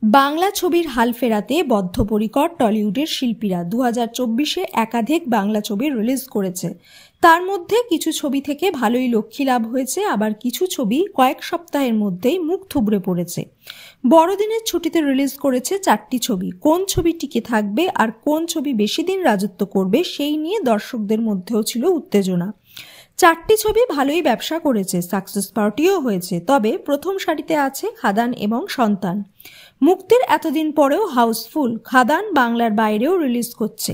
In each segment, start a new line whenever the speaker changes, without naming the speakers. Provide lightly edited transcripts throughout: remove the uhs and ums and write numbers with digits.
বাংলা ছবির হাল ফেরাতে বদ্ধপরিকর টলিউডের শিল্পীরা 2024-এ একাধিক বাংলা ছবি রিলিজ করেছে। তার মধ্যে কিছু ছবি থেকে ভালোই লক্ষ্মী লাভ হয়েছে, আবার কিছু ছবি কয়েক সপ্তাহের মধ্যেই মুখ থুবড়ে পড়েছে। বড়দিনের ছুটিতে রিলিজ করেছে 4টি ছবি। কোন ছবি টিকে থাকবে আর কোন ছবি বেশি দিন রাজত্ব করবে সেই নিয়ে দর্শকদের মধ্যেও ছিল উত্তেজনা। 4টি ছবি ভালোই ব্যবসা করেছে, সাকসেস পার্টিও হয়েছে, তবে প্রথম সারিতে আছে খাদান এবং সন্তান। মুক্তির এতদিন পরেও হাউসফুল। খাদান বাংলার বাইরেও রিলিজ করছে।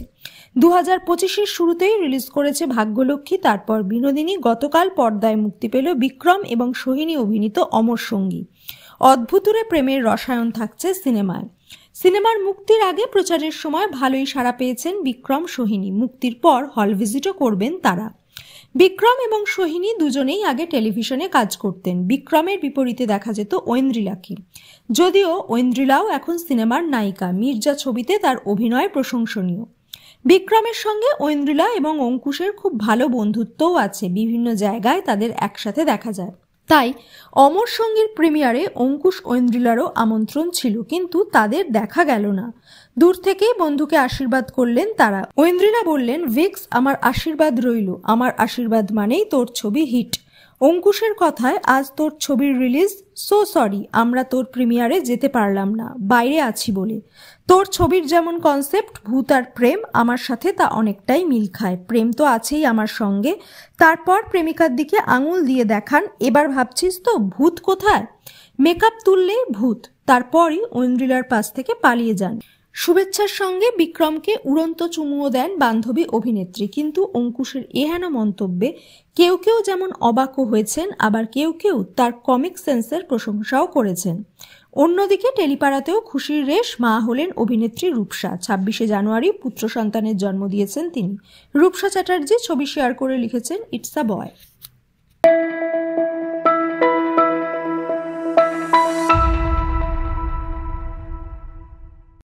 2025-এর শুরুতেই রিলিজ করেছে ভাগ্যলক্ষ্মী, তারপর বিনোদিনী। গতকাল পর্দায় মুক্তি পেল বিক্রম এবং সোহিনী অভিনীত অমর সঙ্গী। অদ্ভুতুরে প্রেমের রসায়ন থাকছে সিনেমায়। সিনেমার মুক্তির আগে প্রচারের সময় ভালোই সাড়া পেয়েছেন বিক্রম সোহিনী। মুক্তির পর হল ভিজিটও করবেন তারা। বিক্রম এবং সোহিনী দুজনেই আগে টেলিভিশনে কাজ করতেন। বিক্রমের বিপরীতে দেখা যেত ঐন্দ্রিলাকে। যদিও ঐন্দ্রিলাও এখন সিনেমার নায়িকা। মির্জা ছবিতে তার অভিনয় প্রশংসনীয়। বিক্রমের সঙ্গে ঐন্দ্রিলা এবং অঙ্কুশের খুব ভালো বন্ধুত্বও আছে। বিভিন্ন জায়গায় তাদের একসাথে দেখা যায়। তাই অমর সঙ্গীর প্রিমিয়ারে অঙ্কুশ ঐন্দ্রিলারও আমন্ত্রণ ছিল, কিন্তু তাদের দেখা গেল না। দূর থেকেই বন্ধুকে আশীর্বাদ করলেন তারা। ঐন্দ্রিলা বললেন, ভিক্স আমার আশীর্বাদ রইল, আমার আশীর্বাদ মানেই তোর ছবি হিট। অঙ্কুশের কথায়, আজ তোর ছবির রিলিজ, সো সরি আমরা তোর প্রিমিয়ারে যেতে পারলাম না, বাইরে আছি বলে। তোর ছবির যেমন কনসেপ্ট ভূত আর প্রেম, আমার সাথে তা অনেকটাই মিল খায়। প্রেম তো আছেই আমার সঙ্গে। তারপর প্রেমিকার দিকে আঙুল দিয়ে দেখান, এবার ভাবছিস তো ভূত কোথায়? মেকআপ তুললেই ভূত। তারপরই ঐন্দ্রিলার পাশ থেকে পালিয়ে যান। শুভেচ্ছার সঙ্গে বিক্রমকে উড়ন্ত চুমুও দেন বান্ধবী অভিনেত্রী। কিন্তু অঙ্কুশের এহেন মন্তব্যে কেউ কেউ যেমন অবাকও হয়েছেন, আবার কেউ কেউ তার কমিক সেন্সের প্রশংসাও করেছেন। অন্যদিকে টেলিপাড়াতেও খুশির রেশ। মা হলেন অভিনেত্রী রূপসা। 26শে জানুয়ারি পুত্র সন্তানের জন্ম দিয়েছেন তিনি। রূপসা চ্যাটার্জি ছবি শেয়ার করে লিখেছেন, ইটস আ বয়।